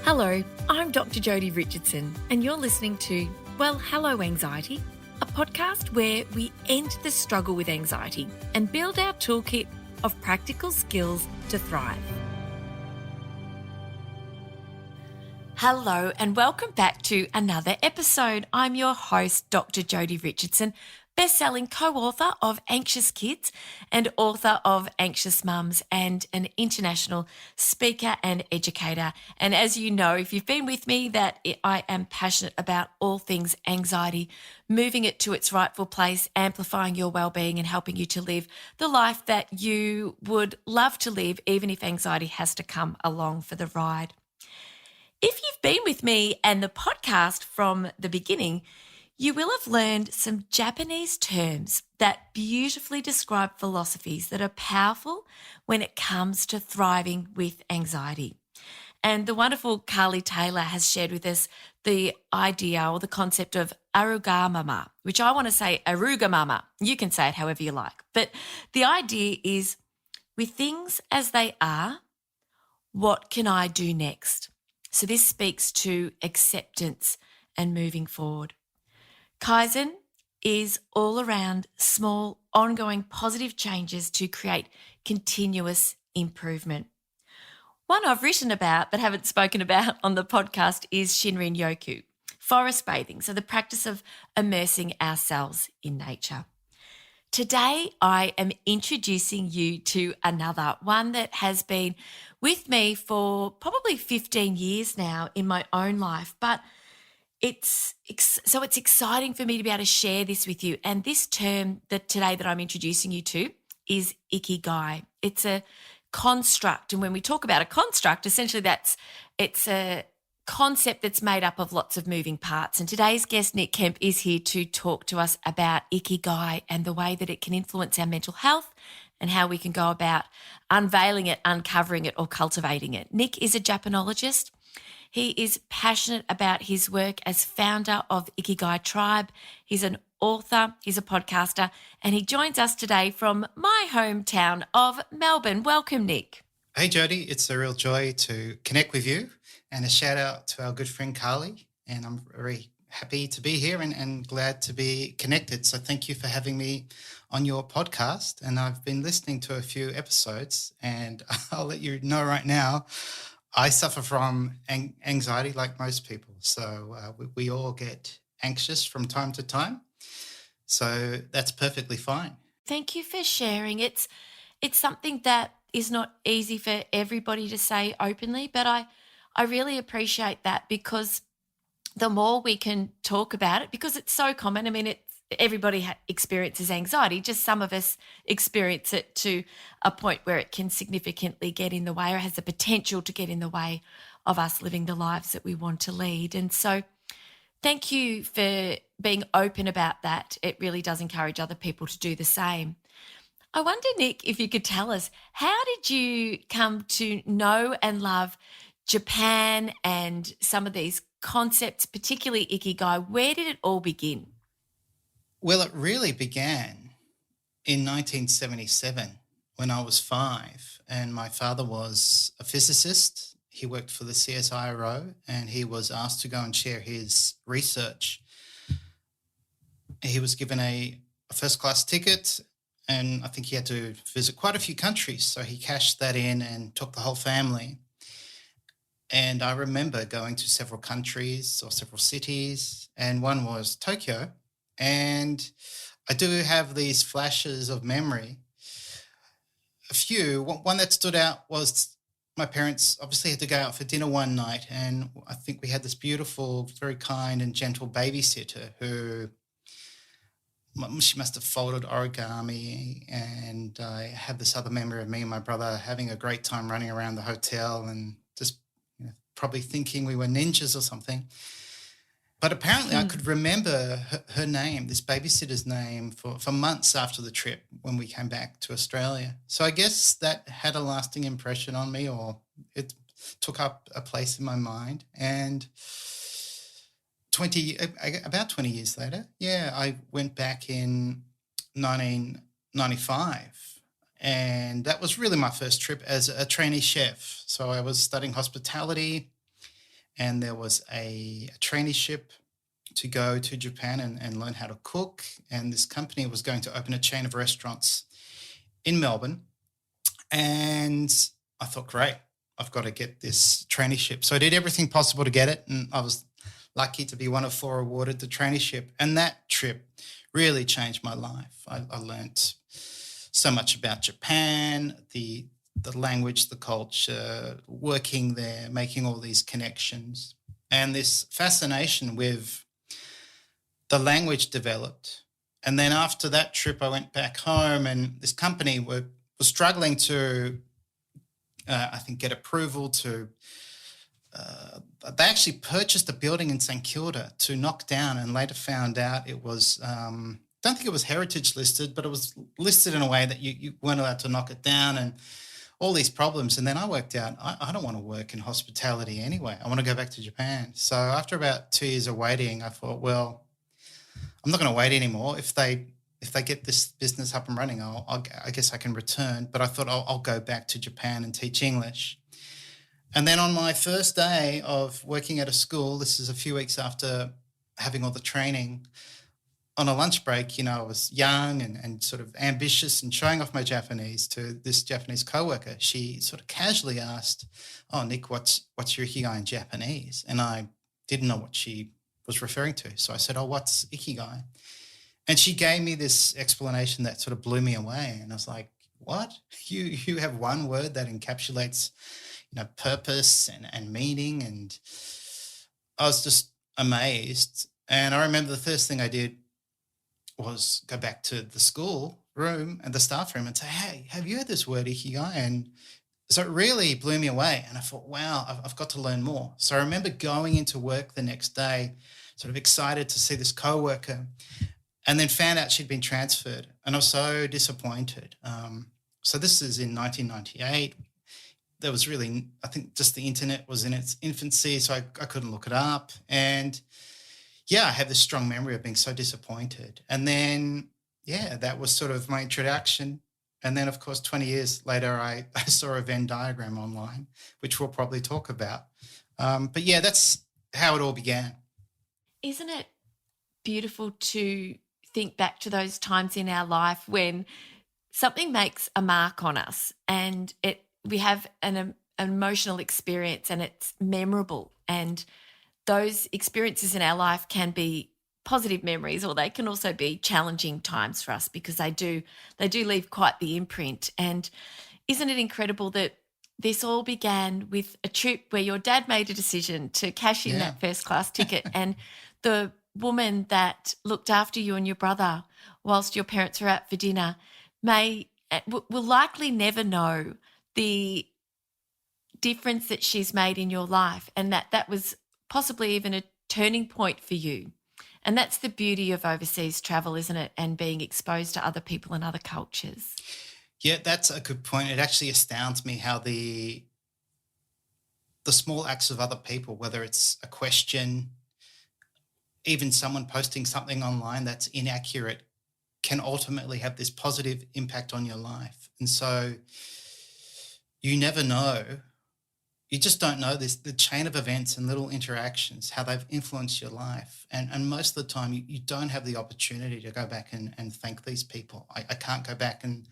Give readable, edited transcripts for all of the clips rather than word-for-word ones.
Hello, I'm Dr Jodi Richardson, and you're listening to, well, Hello Anxiety, a podcast where we end the struggle with anxiety and build our toolkit of practical skills to thrive. Hello, and welcome back to another episode. I'm your host, Dr Jodi Richardson, best-selling co-author of Anxious Kids and author of Anxious Mums, and an international speaker and educator. And as you know, if you've been with me, that I am passionate about all things anxiety, moving it to its rightful place, amplifying your well-being and helping you to live the life that you would love to live, even if anxiety has to come along for the ride. If you've been with me and the podcast from the beginning, you will have learned some Japanese terms that beautifully describe philosophies that are powerful when it comes to thriving with anxiety. And the wonderful Carly Taylor has shared with us the idea or the concept of arugamama, which I want to say arugamama. You can say it however you like. But the idea is, with things as they are, what can I do next? So this speaks to acceptance and moving forward. Kaizen is all around small, ongoing positive changes to create continuous improvement. One I've written about but haven't spoken about on the podcast is Shinrin Yoku, forest bathing, so the practice of immersing ourselves in nature. Today, I am introducing you to another one that has been with me for probably 15 years now in my own life, but it's exciting for me to be able to share this with you. And this term that I'm introducing you to is Ikigai. It's a construct. And when we talk about a construct, essentially it's a concept that's made up of lots of moving parts. And today's guest, Nick Kemp, is here to talk to us about Ikigai and the way that it can influence our mental health and how we can go about unveiling it, uncovering it, or cultivating it. Nick is a Japanologist. He is passionate about his work as founder of Ikigai Tribe. He's an author, he's a podcaster, and he joins us today from my hometown of Melbourne. Welcome, Nick. Hey, Jodi. It's a real joy to connect with you, and a shout out to our good friend Carly. And I'm very happy to be here and glad to be connected. So thank you for having me on your podcast. And I've been listening to a few episodes, and I'll let you know right now, I suffer from anxiety like most people. So we all get anxious from time to time. So that's perfectly fine. Thank you for sharing. It's something that is not easy for everybody to say openly, but I really appreciate that, because the more we can talk about it, because it's so common. I mean, everybody experiences anxiety, just some of us experience it to a point where it can significantly get in the way, or has the potential to get in the way of us living the lives that we want to lead. And so thank you for being open about that. It really does encourage other people to do the same. I wonder, Nick, if you could tell us, how did you come to know and love Japan and some of these concepts, particularly Ikigai? Where did it all begin? Well, it really began in 1977 when I was 5, and my father was a physicist. He worked for the CSIRO, and he was asked to go and share his research. He was given a first-class ticket, and I think he had to visit quite a few countries, so he cashed that in and took the whole family. And I remember going to several countries or several cities, and one was Tokyo. And I do have these flashes of memory. A few. One that stood out was my parents obviously had to go out for dinner one night, and I think we had this beautiful, very kind and gentle babysitter who, she must have folded origami, and I have this other memory of me and my brother having a great time running around the hotel and just probably thinking we were ninjas or something. But apparently I could remember her name, this babysitter's name, for months after the trip when we came back to Australia. So I guess that had a lasting impression on me, or it took up a place in my mind. And about 20 years later, I went back in 1995. And that was really my first trip as a trainee chef. So I was studying hospitality, and there was a traineeship to go to Japan and learn how to cook. And this company was going to open a chain of restaurants in Melbourne. And I thought, great, I've got to get this traineeship. So I did everything possible to get it, and I was lucky to be one of 4 awarded the traineeship. And that trip really changed my life. I learnt so much about Japan, the language, the culture, working there, making all these connections. And this fascination with the language developed. And then after that trip, I went back home, and this company was struggling to, I think, get approval to, they actually purchased a building in St Kilda to knock down, and later found out it was, don't think it was heritage listed, but it was listed in a way that you weren't allowed to knock it down, and all these problems. And then I worked out, I don't want to work in hospitality anyway. I want to go back to Japan. So after about 2 years of waiting, I thought, well, I'm not going to wait anymore. If they get this business up and running, I guess I can return. But I thought I'll go back to Japan and teach English. And then on my first day of working at a school, this is a few weeks after having all the training, on a lunch break, I was young and sort of ambitious and showing off my Japanese to this Japanese coworker. She sort of casually asked, "Oh, Nick, what's your Ikigai in Japanese?" And I didn't know what she was referring to. So I said, "Oh, what's Ikigai?" And she gave me this explanation that sort of blew me away. And I was like, what? You have one word that encapsulates, purpose and meaning. And I was just amazed. And I remember the first thing I did was go back to the school room and the staff room and say, "Hey, have you heard this word Ikigai?" And so it really blew me away. And I thought, wow, I've got to learn more. So I remember going into work the next day, sort of excited to see this coworker, and then found out she'd been transferred. And I was so disappointed. So this is in 1998. There was really, I think just the internet was in its infancy, so I couldn't look it up. And yeah, I have this strong memory of being so disappointed. And then, that was sort of my introduction. And then, of course, 20 years later, I saw a Venn diagram online, which we'll probably talk about. But yeah, that's how it all began. Isn't it beautiful to think back to those times in our life when something makes a mark on us and we have an emotional experience and it's memorable, and those experiences in our life can be positive memories, or they can also be challenging times for us, because they do leave quite the imprint. And isn't it incredible that this all began with a trip where your dad made a decision to cash in that first class ticket, and the woman that looked after you and your brother whilst your parents were out for dinner will likely never know the difference that she's made in your life, and that was possibly even a turning point for you. And that's the beauty of overseas travel, isn't it? And being exposed to other people and other cultures. Yeah, that's a good point. It actually astounds me how the small acts of other people, whether it's a question, even someone posting something online that's inaccurate, can ultimately have this positive impact on your life. And so you never know. You just don't know the chain of events and little interactions, how they've influenced your life. And most of the time you don't have the opportunity to go back and thank these people. I can't go back and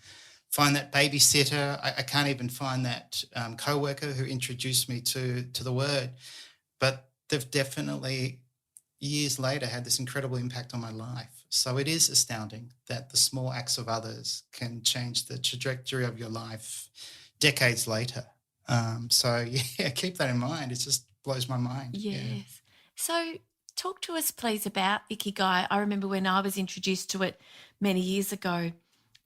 find that babysitter. I can't even find that co-worker who introduced me to the word. But they've definitely, years later, had this incredible impact on my life. So it is astounding that the small acts of others can change the trajectory of your life decades later. So keep that in mind. It just blows my mind. Yes. Yeah. So talk to us, please, about Ikigai. I remember when I was introduced to it many years ago,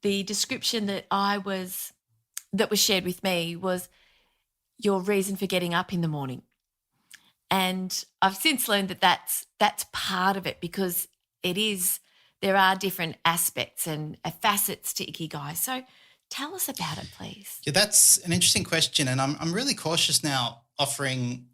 the description that was shared with me was your reason for getting up in the morning. And I've since learned that that's part of it, because there are different aspects and facets to Ikigai. So tell us about it, please. Yeah, that's an interesting question, and I'm really cautious now offering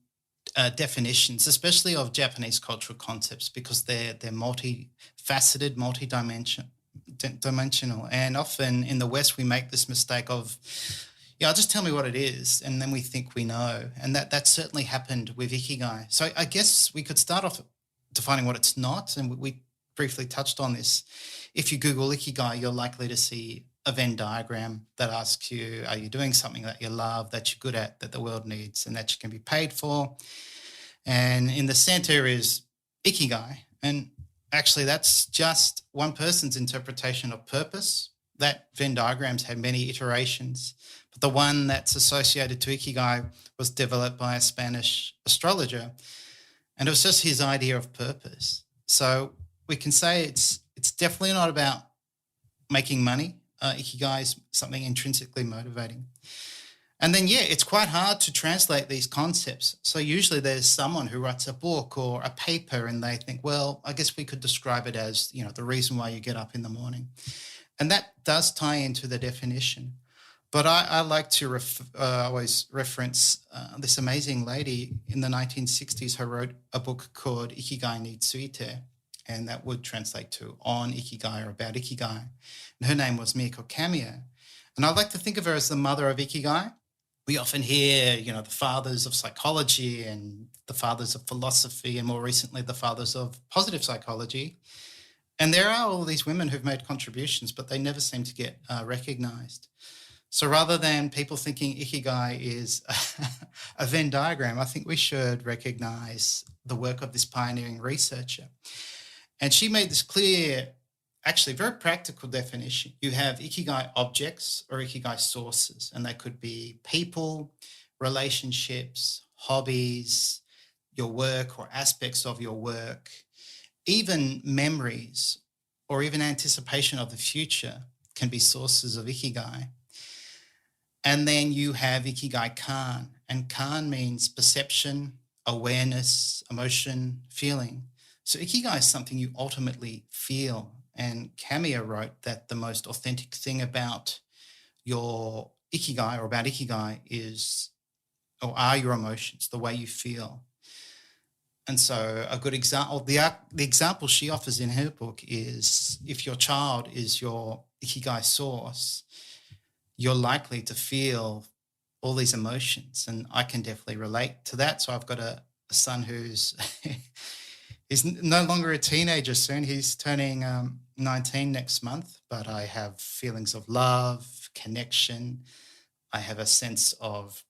definitions, especially of Japanese cultural concepts, because they're multifaceted, multidimensional, and often in the West we make this mistake of, Yeah, just tell me what it is, and then we think we know. And that certainly happened with Ikigai. So I guess we could start off defining what it's not, and we briefly touched on this. If you Google Ikigai, you're likely to see a Venn diagram that asks you, are you doing something that you love, that you're good at, that the world needs, and that you can be paid for? And in the center is Ikigai. And actually, that's just one person's interpretation of purpose. That Venn diagram's had many iterations, but the one that's associated to Ikigai was developed by a Spanish astrologer, and it was just his idea of purpose. So we can say it's definitely not about making money. Ikigai is something intrinsically motivating. And then, it's quite hard to translate these concepts. So usually there's someone who writes a book or a paper and they think, well, I guess we could describe it as, the reason why you get up in the morning. And that does tie into the definition. But I like to always reference this amazing lady in the 1960s who wrote a book called Ikigai ni Tsuite, and that would translate to on Ikigai or about Ikigai. And her name was Miyako Kamiya. And I like to think of her as the mother of Ikigai. We often hear, the fathers of psychology and the fathers of philosophy, and more recently, the fathers of positive psychology. And there are all these women who've made contributions, but they never seem to get recognized. So rather than people thinking Ikigai is a Venn diagram, I think we should recognize the work of this pioneering researcher. And she made this clear, actually very practical definition. You have Ikigai objects or Ikigai sources, and they could be people, relationships, hobbies, your work or aspects of your work, even memories or even anticipation of the future can be sources of Ikigai. And then you have Ikigai Kan, and Kan means perception, awareness, emotion, feeling. So Ikigai is something you ultimately feel. And Kamiya wrote that the most authentic thing about your Ikigai or about Ikigai is, or are your emotions, the way you feel. And so a good example, the example she offers in her book is if your child is your Ikigai source, you're likely to feel all these emotions. And I can definitely relate to that. So I've got a son who's he's no longer a teenager soon. He's turning 19 next month, but I have feelings of love, connection. I have a sense of,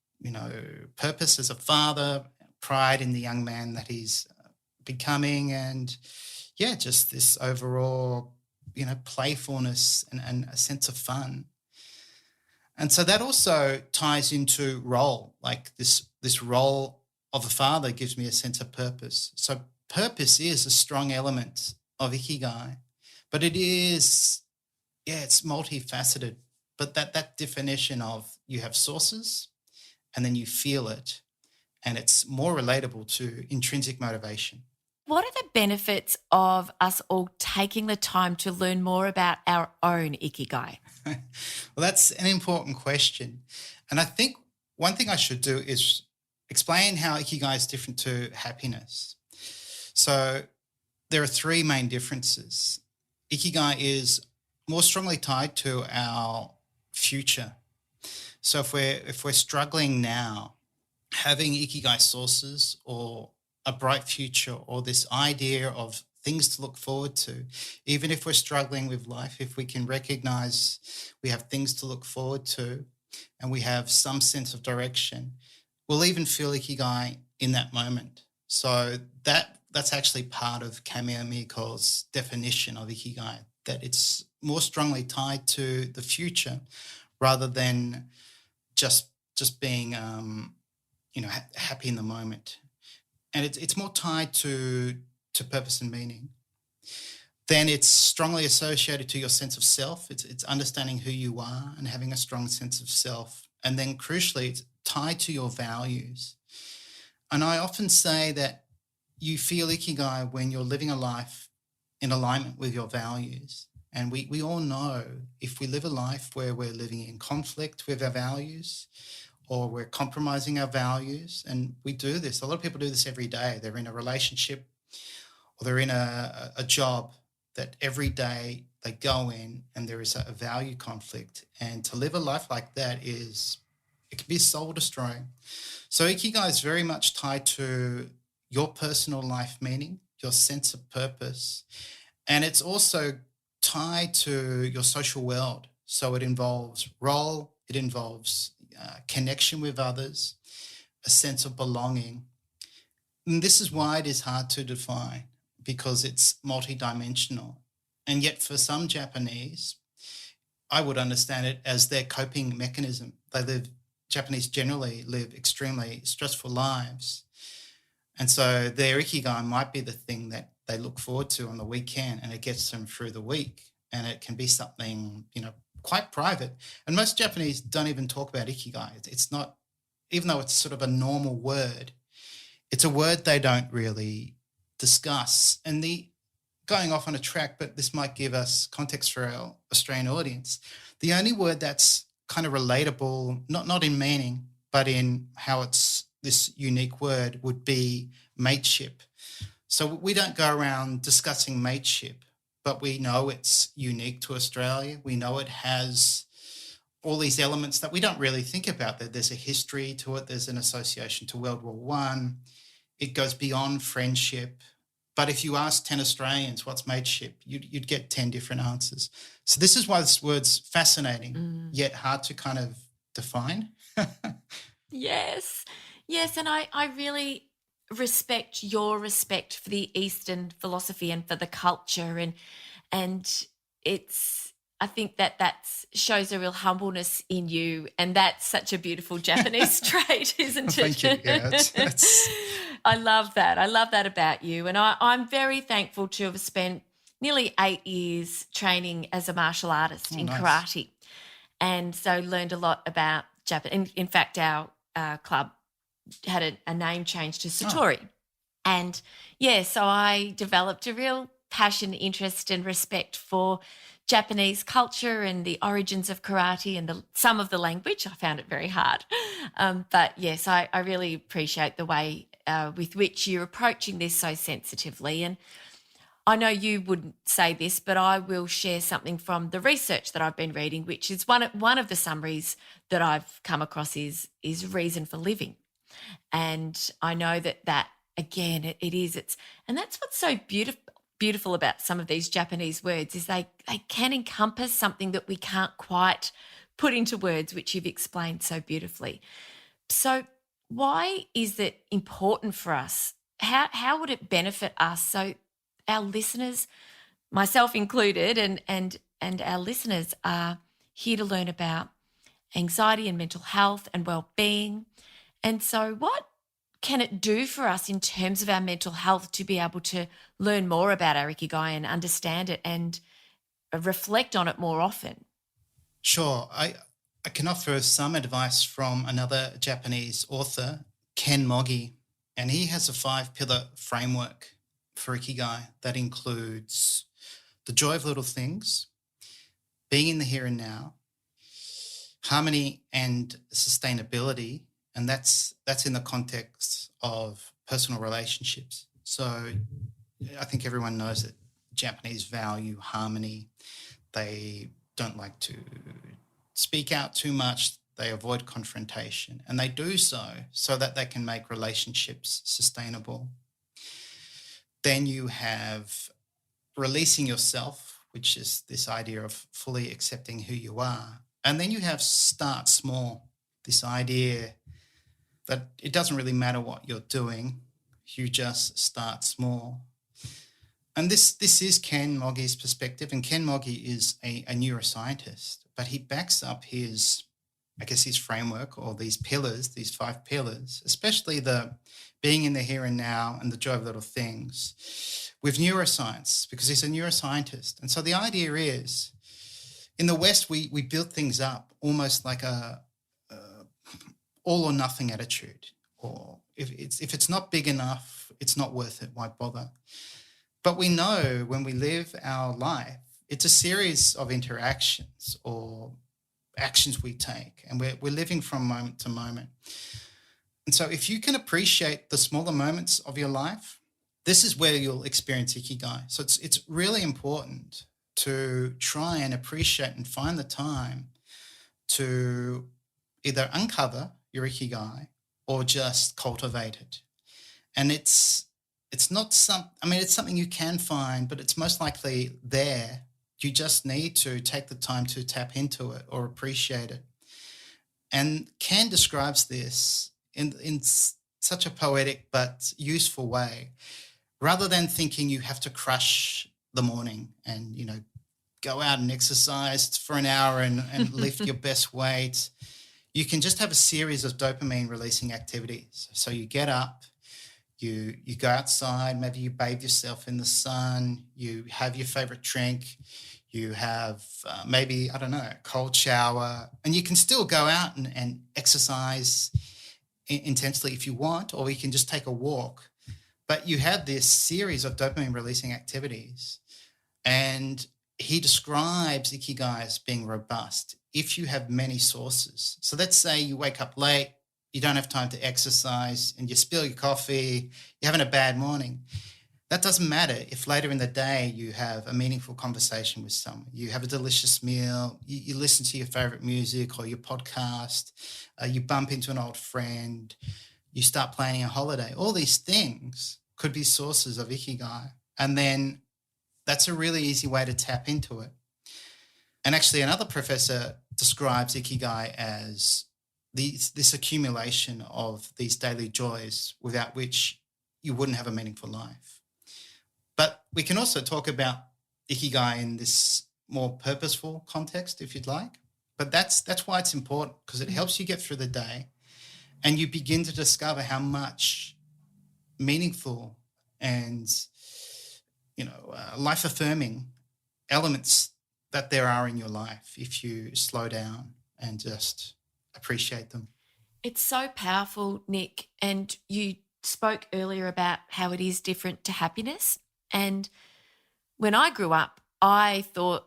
purpose as a father, pride in the young man that he's becoming, and just this overall, playfulness and a sense of fun. And so that also ties into role, like this role of a father gives me a sense of purpose. So purpose is a strong element of Ikigai, but it is, it's multifaceted. But that definition of you have sources and then you feel it, and it's more relatable to intrinsic motivation. What are the benefits of us all taking the time to learn more about our own Ikigai? Well, that's an important question. And I think one thing I should do is explain how Ikigai is different to happiness. So there are three main differences. Ikigai is more strongly tied to our future. So if we're struggling now, having Ikigai sources or a bright future or this idea of things to look forward to, even if we're struggling with life, if we can recognize we have things to look forward to and we have some sense of direction, we'll even feel Ikigai in that moment. So that's actually part of Kamiya Miyako's definition of Ikigai, that it's more strongly tied to the future rather than just being happy in the moment. And it's more tied to purpose and meaning. Then it's strongly associated to your sense of self. It's understanding who you are and having a strong sense of self. And then crucially, it's tied to your values. And I often say that you feel Ikigai when you're living a life in alignment with your values. And we all know if we live a life where we're living in conflict with our values, or we're compromising our values, and we do this. A lot of people do this every day. They're in a relationship or they're in a job that every day they go in and there is a value conflict. And to live a life like that is It can be soul destroying. So Ikigai is very much tied to your personal life meaning, your sense of purpose, and it's also tied to your social world. So it involves role, it involves connection with others, a sense of belonging. And this is why it is hard to define, because it's multidimensional. And yet for some Japanese, I would understand it as their coping mechanism. Japanese generally live extremely stressful lives. And so their Ikigai might be the thing that they look forward to on the weekend, and it gets them through the week. And it can be something, quite private. And most Japanese don't even talk about Ikigai. It's not, even though it's sort of a normal word, it's a word they don't really discuss. And going off on a track, but this might give us context for our Australian audience. The only word that's kind of relatable, not in meaning, but in how it's this unique word, would be mateship. So we don't go around discussing mateship, but we know it's unique to Australia. We know it has all these elements that we don't really think about. That there's a history to it. There's an association to World War I. It goes beyond friendship. But if you ask 10 Australians what's mateship, you'd get 10 different answers. So this is why this word's fascinating, yet hard to kind of define. Yes. And I really respect your respect for the Eastern philosophy and for the culture. And I think that shows a real humbleness in you. And that's such a beautiful Japanese trait, isn't it? Thank you. Yeah, it's... I love that. I love that about you. And I'm very thankful to have spent nearly 8 years training as a martial artist in karate. And so learned a lot about Japan. In fact, our club had a name change to Satori. And so I developed a real passion, interest and respect for Japanese culture and the origins of karate and some of the language. I found it very hard. But yes, I really appreciate the way with which you're approaching this so sensitively. And I know you wouldn't say this, but I will share something from the research that I've been reading, which is one of the summaries that I've come across is reason for living. And I know that again, and that's what's so beautiful about some of these Japanese words is they can encompass something that we can't quite put into words, which you've explained so beautifully. So why is it important for us? How would it benefit us? So our listeners, myself included, and our listeners are here to learn about anxiety and mental health and well-being. And so what can it do for us in terms of our mental health to be able to learn more about our Ikigai and understand it and reflect on it more often? Sure. I can offer some advice from another Japanese author, Ken Mogi, and he has a 5-pillar framework for Ikigai that includes the joy of little things, being in the here and now, harmony and sustainability, and that's in the context of personal relationships. So I think everyone knows that Japanese value harmony. They don't like to speak out too much. They avoid confrontation, and they do so that they can make relationships sustainable. Then you have releasing yourself, which is this idea of fully accepting who you are. And then you have start small, this idea that it doesn't really matter what you're doing, you just start small. And this is Ken Mogi's perspective, and Ken Mogi is a neuroscientist, but he backs up his framework, or these pillars, these 5 pillars, especially the being in the here and now and the joy of little things, with neuroscience, because he's a neuroscientist. And so the idea is, in the West, we build things up almost like a all or nothing attitude, or if it's not big enough, it's not worth it, why bother? But we know when we live our life, it's a series of interactions or actions we take, and we're living from moment to moment. And so if you can appreciate the smaller moments of your life, this is where you'll experience Ikigai. So it's really important to try and appreciate and find the time to either uncover your Ikigai or just cultivate it. And it's not it's something you can find, but it's most likely there. You just need to take the time to tap into it or appreciate it. And Ken describes this in such a poetic but useful way. Rather than thinking you have to crush the morning and, go out and exercise for an hour and lift your best weight, you can just have a series of dopamine releasing activities. So you get up, you go outside, maybe you bathe yourself in the sun, you have your favorite drink, you have maybe, I don't know, a cold shower, and you can still go out and exercise intensely if you want, or you can just take a walk. But you have this series of dopamine releasing activities, and he describes Ikigai as being robust if you have many sources. So let's say you wake up late, you don't have time to exercise, and you spill your coffee, you're having a bad morning. That doesn't matter if later in the day you have a meaningful conversation with someone, you have a delicious meal, you listen to your favorite music or your podcast, you bump into an old friend, you start planning a holiday. All these things could be sources of Ikigai. And then that's a really easy way to tap into it. And actually another professor describes Ikigai as this accumulation of these daily joys without which you wouldn't have a meaningful life. But we can also talk about Ikigai in this more purposeful context, if you'd like. But that's why it's important, because it helps you get through the day and you begin to discover how much meaningful and, life-affirming elements that there are in your life if you slow down and just appreciate them. It's so powerful, Nick. And you spoke earlier about how it is different to happiness. And when I grew up, I thought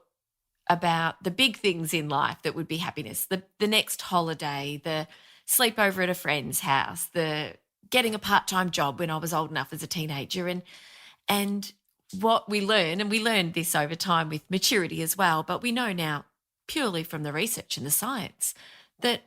about the big things in life that would be happiness, the next holiday, the sleepover at a friend's house, the getting a part-time job when I was old enough as a teenager. And what we learn, and we learned this over time with maturity as well, but we know now purely from the research and the science that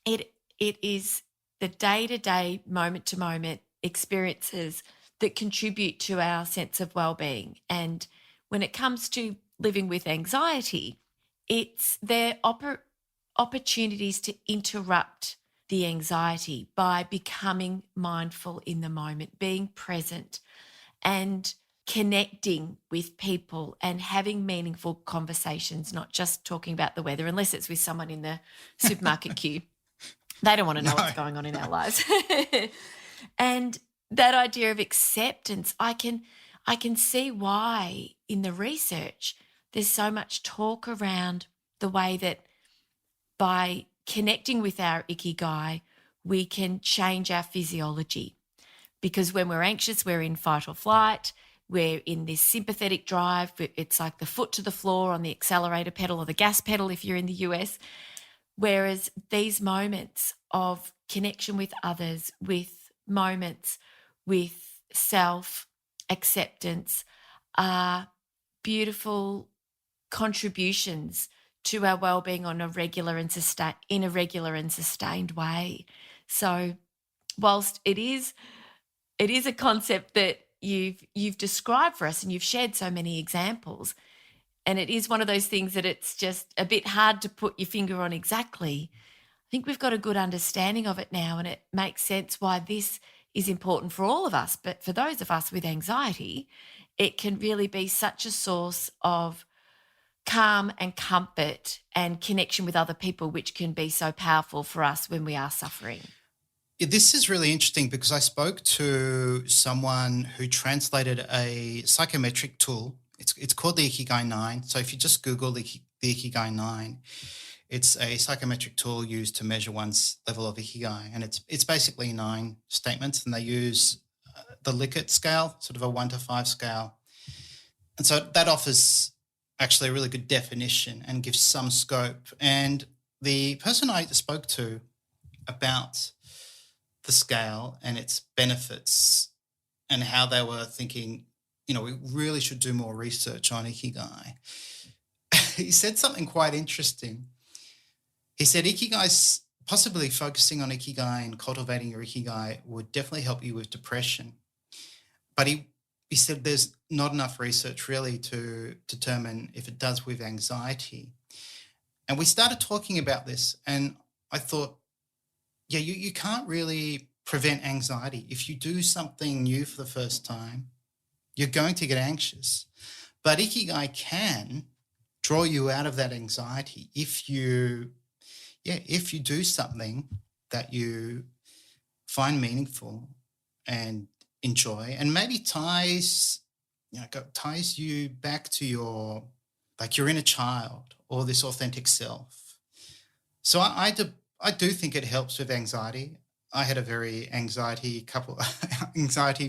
it is the day-to-day, moment-to-moment experiences that contribute to our sense of well-being. And when it comes to living with anxiety, it's their opportunities to interrupt the anxiety by becoming mindful in the moment, being present and connecting with people and having meaningful conversations, not just talking about the weather, unless it's with someone in the supermarket queue. They don't want to know what's going on in our lives. And that idea of acceptance, I can see why in the research there's so much talk around the way that by connecting with our Ikigai, we can change our physiology. Because when we're anxious, we're in fight or flight. We're in this sympathetic drive. It's like the foot to the floor on the accelerator pedal or the gas pedal if you're in the US. Whereas these moments of connection with others, with moments with self-acceptance are beautiful contributions to our well-being in a regular and sustained way. So whilst it is a concept that you've described for us and you've shared so many examples, and it is one of those things that it's just a bit hard to put your finger on exactly, I think we've got a good understanding of it now, and it makes sense why this is important for all of us. But for those of us with anxiety, it can really be such a source of calm and comfort and connection with other people, which can be so powerful for us when we are suffering. Yeah, this is really interesting because I spoke to someone who translated a psychometric tool. It's called the Ikigai 9. So if you just Google the Ikigai 9, it's a psychometric tool used to measure one's level of Ikigai. And it's basically 9 statements, and they use the Likert scale, sort of a 1 to 5 scale. And so that offers actually a really good definition and gives some scope. And the person I spoke to about the scale and its benefits and how they were thinking, we really should do more research on Ikigai. He said something quite interesting. He said Ikigai's possibly focusing on Ikigai and cultivating your Ikigai would definitely help you with depression. But he said there's not enough research really to determine if it does with anxiety. And we started talking about this, and I thought, yeah, you can't really prevent anxiety. If you do something new for the first time, you're going to get anxious. But Ikigai can draw you out of that anxiety if you do something that you find meaningful and enjoy, and maybe ties you back to your your inner child or this authentic self. So I do think it helps with anxiety. I had a very anxiety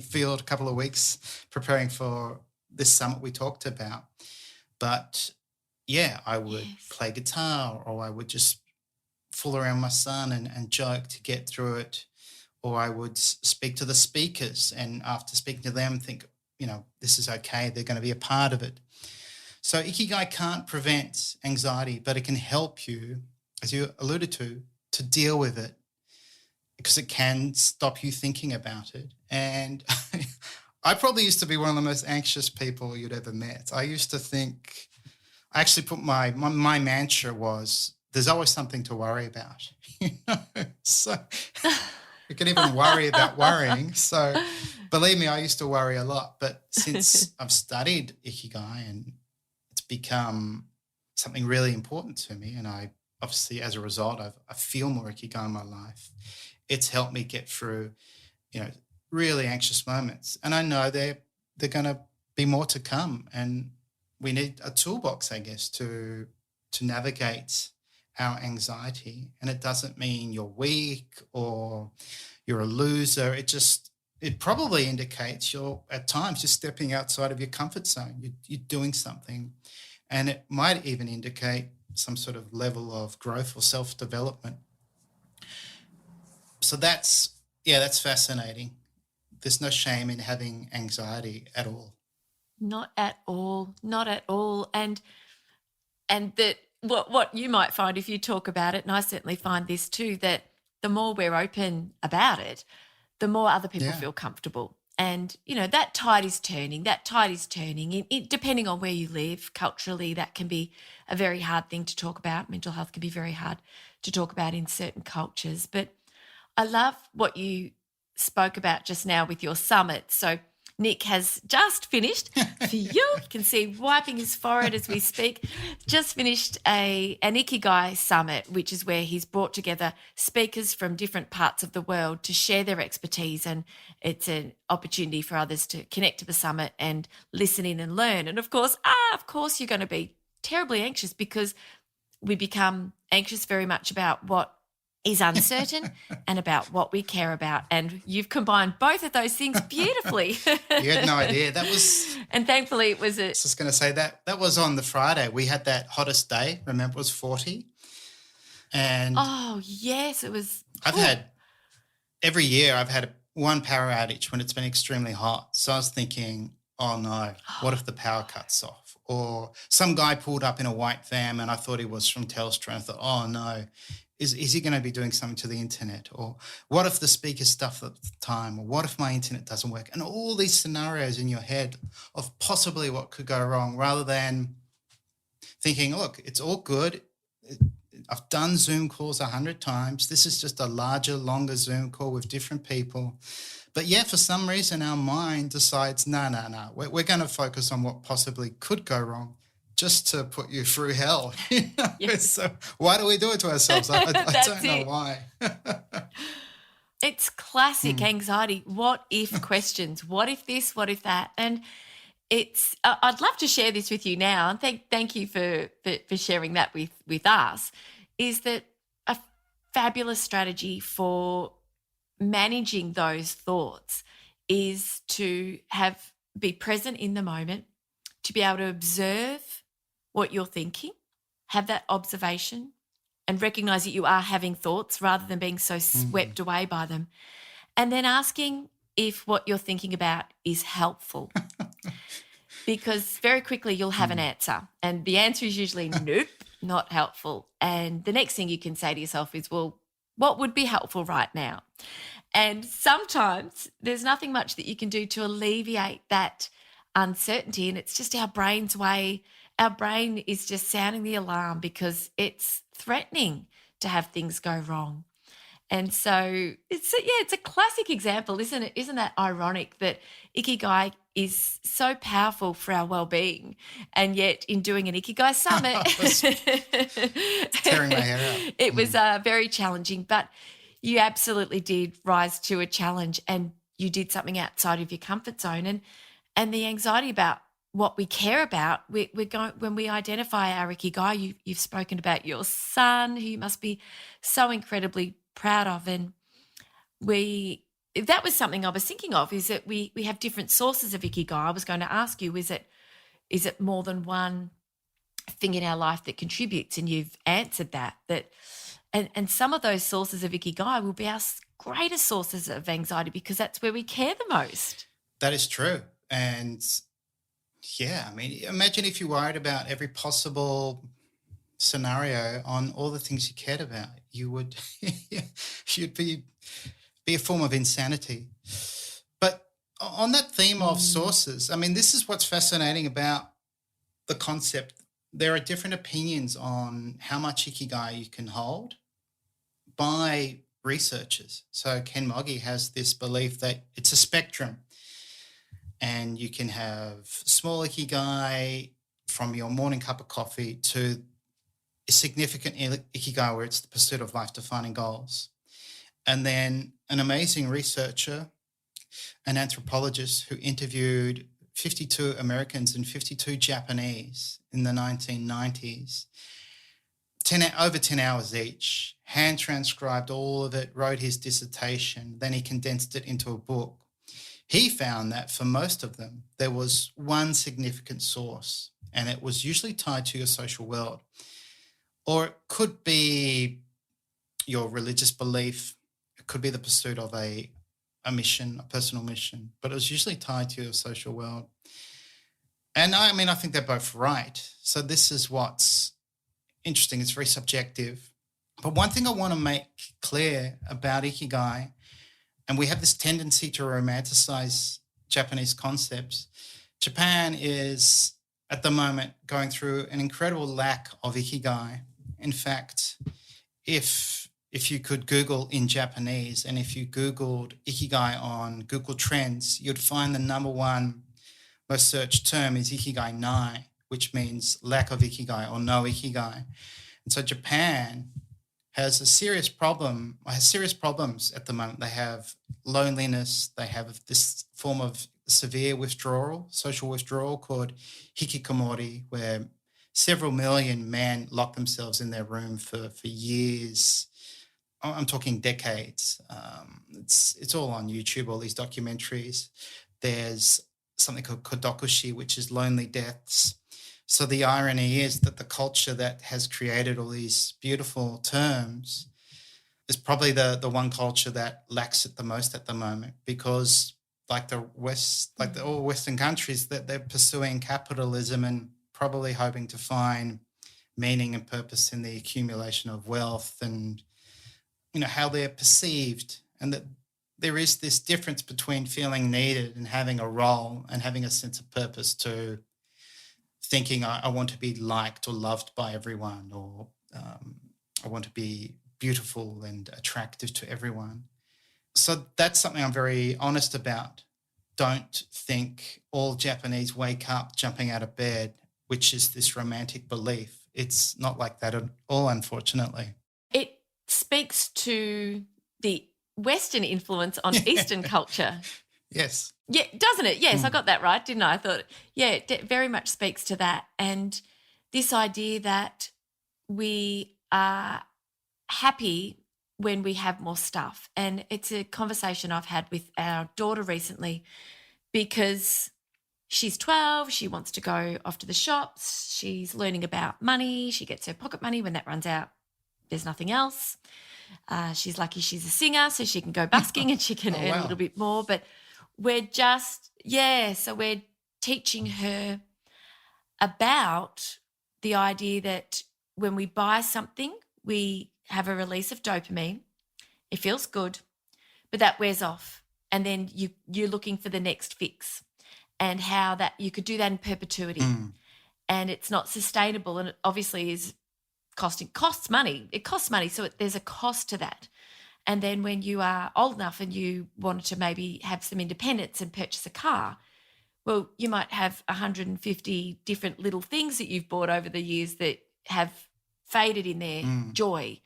filled couple of weeks preparing for this summit we talked about. But yeah, I would play guitar, or I would just fool around with my son and joke to get through it. Or I would speak to the speakers, and after speaking to them, think, this is okay. They're going to be a part of it. So Ikigai can't prevent anxiety, but it can help you, as you alluded to deal with it, because it can stop you thinking about it. And I probably used to be one of the most anxious people you'd ever met. I used to think, I actually put my mantra was, there's always something to worry about. So you can even worry about worrying. So believe me, I used to worry a lot. But since I've studied Ikigai, and it's become something really important to me, and I obviously, as a result, I feel more Ikigai in my life. It's helped me get through, really anxious moments. And I know they're going to be more to come. And we need a toolbox, I guess, to navigate our anxiety. And it doesn't mean you're weak or you're a loser. It probably indicates you're at times just stepping outside of your comfort zone. You're doing something. And it might even indicate some sort of level of growth or self-development. So that's fascinating. There's no shame in having anxiety at all. Not at all. Not at all. And that what you might find if you talk about it, and I certainly find this too, that the more we're open about it, the more other people feel comfortable. And, that tide is turning. Depending on where you live culturally, that can be a very hard thing to talk about. Mental health can be very hard to talk about in certain cultures. But I love what you spoke about just now with your summit. So Nick has just finished, for you can see wiping his forehead as we speak, just finished an Ikigai summit, which is where he's brought together speakers from different parts of the world to share their expertise. And it's an opportunity for others to connect to the summit and listen in and learn. And of course, you're going to be terribly anxious, because we become anxious very much about what is uncertain and about what we care about. And you've combined both of those things beautifully. You had no idea. That was... And thankfully it was... I was just going to say that was on the Friday. We had that hottest day. Remember, it was 40. And... Oh, yes, it was... Every year I've had one power outage when it's been extremely hot. So I was thinking, oh no, what if the power cuts off? Or some guy pulled up in a white van and I thought he was from Telstra, and I thought, oh no, is he going to be doing something to the internet? Or what if the speaker stuff at the time? Or what if my internet doesn't work? And all these scenarios in your head of possibly what could go wrong, rather than thinking, look, it's all good. I've done Zoom calls 100 times. This is just a larger, longer Zoom call with different people. But yeah, for some reason, our mind decides, no. We're going to focus on what possibly could go wrong, just to put you through hell. Yes. So why do we do it to ourselves? I don't know why. It's classic anxiety. What if questions? What if this? What if that? And it's. I'd love to share this with you now, and thank you for sharing that with us. Is that a fabulous strategy for managing those thoughts? Is to be present in the moment, to be able to observe what you're thinking, have that observation, and recognize that you are having thoughts rather than being so swept away by them. And then asking if what you're thinking about is helpful. Because very quickly you'll have an answer. And the answer is usually nope, not helpful. And the next thing you can say to yourself is, well, What would be helpful right now? And sometimes there's nothing much that you can do to alleviate that uncertainty. And it's just our brain's way. Our brain is just sounding the alarm because it's threatening to have things go wrong. And so it's a classic example, isn't it? Isn't that ironic that Ikigai is so powerful for our well-being, and yet in doing an Ikigai summit, Tearing my hair out. it was very challenging. But you absolutely did rise to a challenge, and you did something outside of your comfort zone, and the anxiety about what we care about. We're going when we identify our Ikigai. You've spoken about your son, who you must be so incredibly proud of, and that was something I was thinking of, is that we have different sources of Ikigai. I was going to ask you, is it more than one thing in our life that contributes? And you've answered that and some of those sources of Ikigai will be our greatest sources of anxiety because that's where we care the most. That is true. And yeah, I mean, imagine if you worried about every possible scenario on all the things you cared about. You'd be a form of insanity. But on that theme of sources, I mean, this is what's fascinating about the concept. There are different opinions on how much Ikigai you can hold by researchers. So Ken Moggy has this belief that it's a spectrum, and you can have small Ikigai from your morning cup of coffee to a significant Ikigai where it's the pursuit of life-defining goals. And then an amazing researcher, an anthropologist who interviewed 52 Americans and 52 Japanese in the 1990s, over 10 hours each, hand transcribed all of it, wrote his dissertation, then he condensed it into a book. He found that for most of them, there was one significant source, and it was usually tied to your social world. Or it could be your religious belief. It could be the pursuit of a mission, a personal mission, but it was usually tied to your social world. And I mean, I think they're both right. So this is what's interesting. It's very subjective. But one thing I want to make clear about Ikigai, and we have this tendency to romanticize Japanese concepts. Japan is at the moment going through an incredible lack of Ikigai. In fact, if you could Google in Japanese, and if you Googled Ikigai on Google Trends, you'd find the number one most searched term is Ikigai nai, which means lack of Ikigai or no Ikigai. And so Japan has serious problems at the moment. They have loneliness. They have this form of severe withdrawal, social withdrawal called hikikomori, where several million men lock themselves in their room for years. I'm talking decades. It's all on YouTube, all these documentaries. There's something called kodokushi, which is lonely deaths. So the irony is that the culture that has created all these beautiful terms is probably the one culture that lacks it the most at the moment, because like all Western countries, that they're pursuing capitalism and probably hoping to find meaning and purpose in the accumulation of wealth and, how they're perceived, and that there is this difference between feeling needed and having a role and having a sense of purpose to thinking I want to be liked or loved by everyone, or I want to be beautiful and attractive to everyone. So that's something I'm very honest about. Don't think all Japanese wake up jumping out of bed, which is this romantic belief. It's not like that at all, unfortunately. It speaks to the Western influence on Eastern culture. Yes. Yeah, doesn't it? Yes, I got that right, didn't I? I thought, yeah, it very much speaks to that. And this idea that we are happy when we have more stuff. And it's a conversation I've had with our daughter recently, because she's 12, she wants to go off to the shops, she's learning about money, she gets her pocket money. When that runs out, there's nothing else. She's lucky she's a singer, so she can go busking and she can earn a little bit more. But we're so we're teaching her about the idea that when we buy something, we have a release of dopamine. It feels good, but that wears off. And then you're looking for the next fix and how that you could do that in perpetuity. And it's not sustainable, and it obviously costs money. It costs money, so there's a cost to that. And then when you are old enough and you wanted to maybe have some independence and purchase a car, well, you might have 150 different little things that you've bought over the years that have faded in their joy,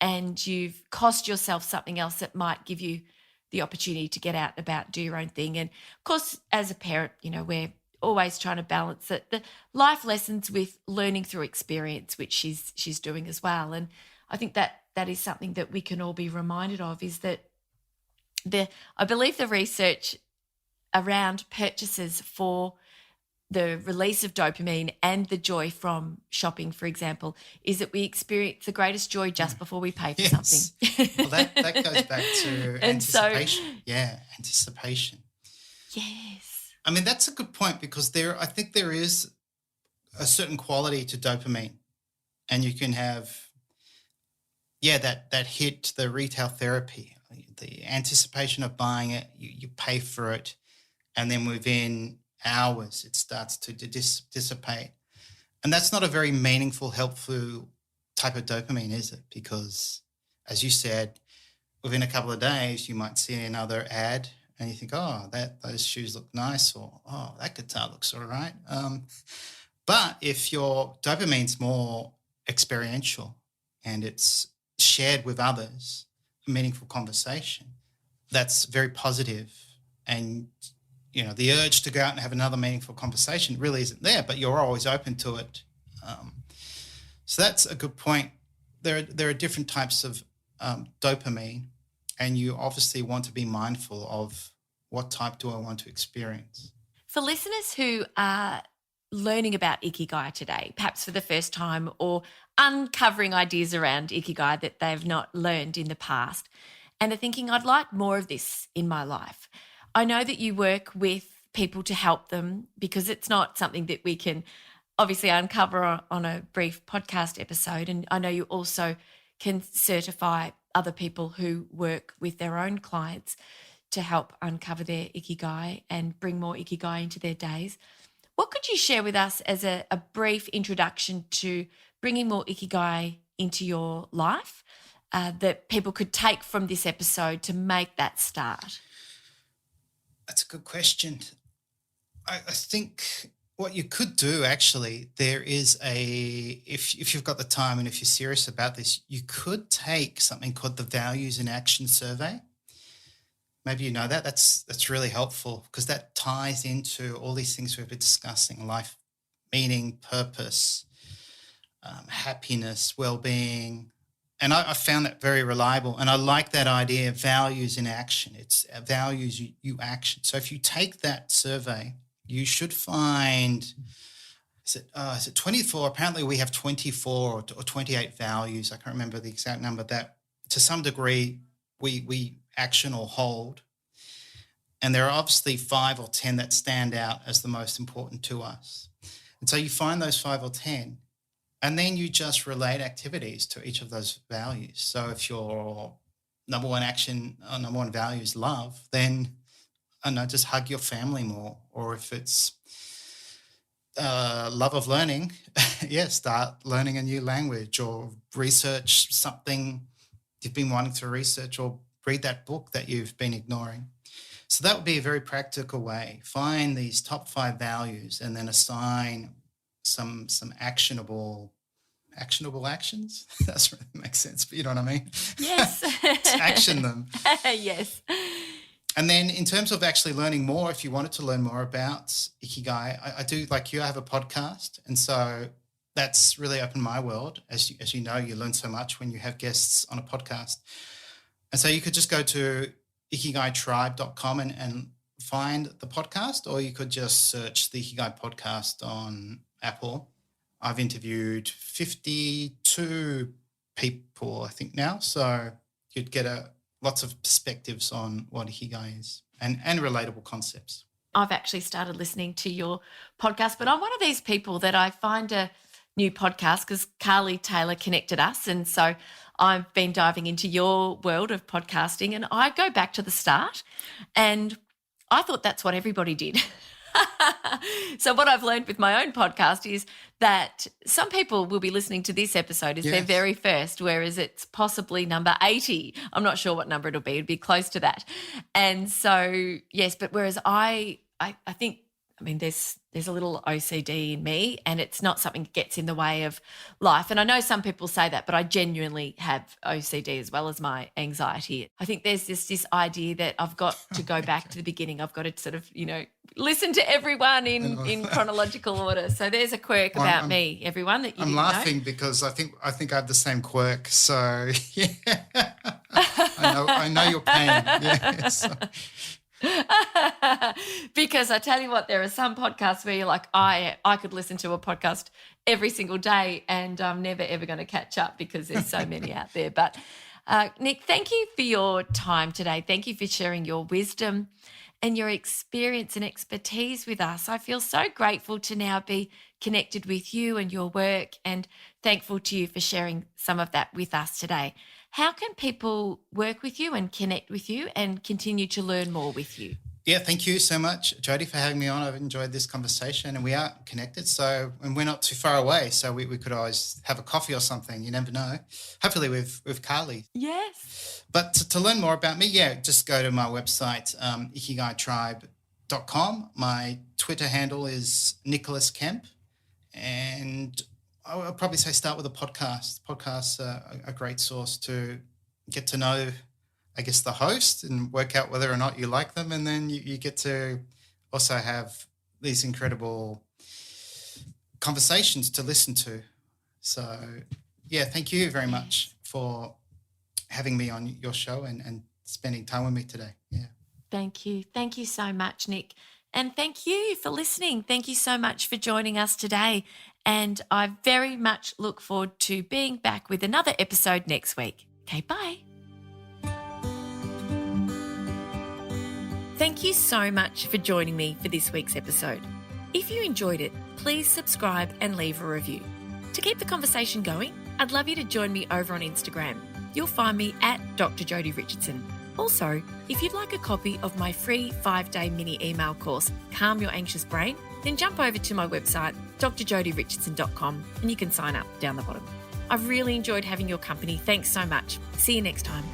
and you've cost yourself something else that might give you the opportunity to get out and about, do your own thing. And of course, as a parent, we're always trying to balance it, the life lessons with learning through experience, which she's doing as well. And I think that is something that we can all be reminded of, is that I believe the research around purchases for the release of dopamine and the joy from shopping, for example, is that we experience the greatest joy just before we pay for something. Well, that goes back to anticipation. Anticipation. Yes. I mean, that's a good point, because I think there is a certain quality to dopamine, and you can have, that hit, the retail therapy, the anticipation of buying it, you pay for it, and then within hours it starts to dissipate. And that's not a very meaningful, helpful type of dopamine, is it? Because, as you said, within a couple of days you might see another ad and you think, oh, those shoes look nice, or oh, that guitar looks all right. But if your dopamine's more experiential and it's shared with others, a meaningful conversation, that's very positive. And the urge to go out and have another meaningful conversation really isn't there, but you're always open to it. So that's a good point. There are different types of dopamine, and you obviously want to be mindful of what type do I want to experience. For listeners who are learning about Ikigai today, perhaps for the first time, or uncovering ideas around Ikigai that they've not learned in the past, and are thinking, I'd like more of this in my life, I know that you work with people to help them, because it's not something that we can obviously uncover on a brief podcast episode. And I know you also can certify other people who work with their own clients to help uncover their Ikigai and bring more Ikigai into their days. What could you share with us as a brief introduction to bringing more Ikigai into your life that people could take from this episode to make that start? That's a good question. I think what you could do, actually, there is if you've got the time and if you're serious about this, you could take something called the Values in Action Survey. Maybe you know that. That's really helpful, because that ties into all these things we've been discussing: life, meaning, purpose, happiness, well-being. And I found that very reliable. And I like that idea of values in action. It's values you action. So if you take that survey, you should find, is it 24? Apparently we have 24 or 28 values. I can't remember the exact number, that to some degree we action or hold. And there are obviously 5 or 10 that stand out as the most important to us. And so you find those 5 or 10, and then you just relate activities to each of those values. So if your number one action or number one value is love, then just hug your family more. Or if it's love of learning, start learning a new language, or research something you've been wanting to research, or read that book that you've been ignoring. So that would be a very practical way. Find these top 5 values and then assign some actionable actions. That really makes sense, but you know what I mean? Yes. Action them. Yes. And then in terms of actually learning more, if you wanted to learn more about Ikigai, I do, like you, I have a podcast. And so that's really opened my world. As you know, you learn so much when you have guests on a podcast. And so you could just go to ikigaitribe.com and find the podcast, or you could just search the Ikigai podcast on Apple. I've interviewed 52 people, I think, now. So you'd get lots of perspectives on what Ikigai is and relatable concepts. I've actually started listening to your podcast, but I'm one of these people that I find a new podcast because Carly Taylor connected us. And so I've been diving into your world of podcasting, and I go back to the start, and I thought that's what everybody did. So what I've learned with my own podcast is that some people will be listening to this episode as their very first, whereas it's possibly number 80. I'm not sure what number it'll be. It'd be close to that. And so, yes, but whereas I think, I mean, there's a little OCD in me, and it's not something that gets in the way of life. And I know some people say that, but I genuinely have OCD as well as my anxiety. I think there's this idea that I've got to go back to the beginning. I've got to sort of, listen to everyone in chronological order. So there's a quirk about me, everyone, that you didn't know. I'm laughing because I think I have the same quirk. So yeah, I know your pain. Yeah, so. Because I tell you what, there are some podcasts where you're like, I could listen to a podcast every single day and I'm never, ever going to catch up because there's so many out there. But Nick, thank you for your time today. Thank you for sharing your wisdom and your experience and expertise with us. I feel so grateful to now be connected with you and your work, and thankful to you for sharing some of that with us today. How can people work with you and connect with you and continue to learn more with you? Yeah, thank you so much, Jodi, for having me on. I've enjoyed this conversation, and we are connected. So, and we're not too far away, so we could always have a coffee or something. You never know. Hopefully with Carly. Yes. But to learn more about me, just go to my website, ikigaitribe.com. My Twitter handle is Nicholas Kemp, and I'll probably say start with a podcast. Podcasts are a great source to get to know, I guess, the host and work out whether or not you like them. And then you get to also have these incredible conversations to listen to. So, yeah, thank you very much for having me on your show and spending time with me today. Yeah. Thank you. Thank you so much, Nick. And thank you for listening. Thank you so much for joining us today. And I very much look forward to being back with another episode next week. Okay, bye. Thank you so much for joining me for this week's episode. If you enjoyed it, please subscribe and leave a review. To keep the conversation going, I'd love you to join me over on Instagram. You'll find me at Dr Jodi Richardson. Also, if you'd like a copy of my free 5-day mini email course, Calm Your Anxious Brain, then jump over to my website, drjodirichardson.com, and you can sign up down the bottom. I've really enjoyed having your company. Thanks so much. See you next time.